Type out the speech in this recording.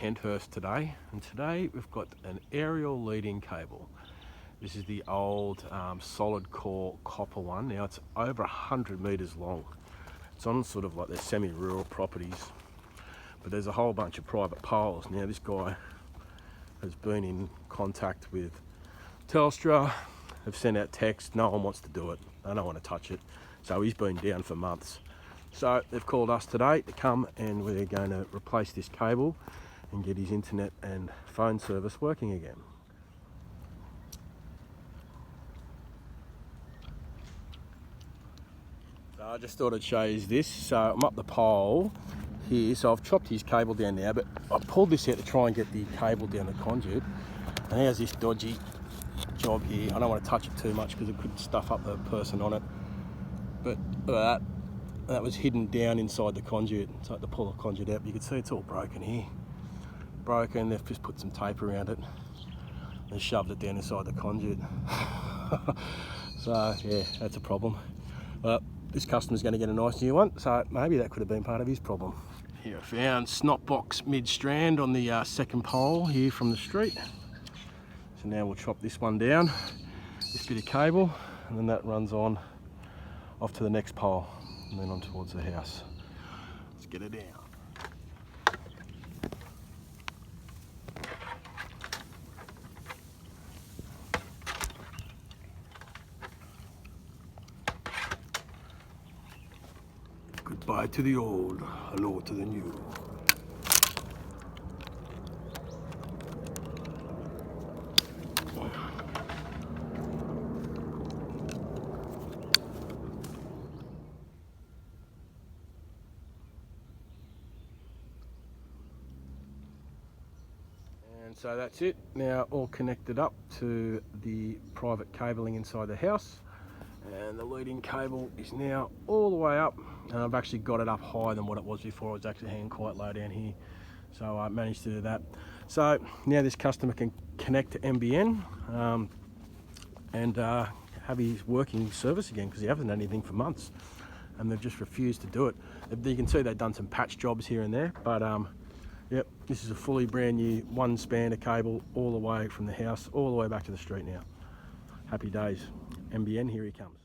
Kenthurst today, and today we've got an aerial leading cable. This is the old solid core copper one. Now it's over 100 metres long. It's on sort of like their semi-rural properties, but there's a whole bunch of private poles. Now this guy has been in contact with Telstra, have sent out text, no one wants to do it, they don't want to touch it, so he's been down for months. So they've called us today to come and we're going to replace this cable and get his internet and phone service working again. So I just thought I'd show you this. So I'm up the pole here, so I've chopped his cable down now, but I pulled this out to try and get the cable down the conduit, and here's this dodgy job here. I don't want to touch it too much because it could stuff up the person on it, but that was hidden down inside the conduit. So I had to pull the conduit out. You can see it's all broken here. Broken, they've just put some tape around it and shoved it down inside the conduit. So yeah, that's a problem. But this customer's going to get a nice new one, so maybe that could have been part of his problem. Here I found snot box mid-strand on the second pole here from the street. So now we'll chop this one down, this bit of cable, and then that runs on off to the next pole and then on towards the house. Let's get it down. Goodbye to the old, hello to the new. And so that's it, now all connected up to the private cabling inside the house, and the leading cable is now all the way up, and I've actually got it up higher than what it was before. It was actually hanging quite low down here, so I managed to do that. So now this customer can connect to NBN and have his working service again, because he hasn't done anything for months and they've just refused to do it. You can see they've done some patch jobs here and there, but yep, this is a fully brand new one span of cable all the way from the house all the way back to the street now. Happy days. NBN, here he comes.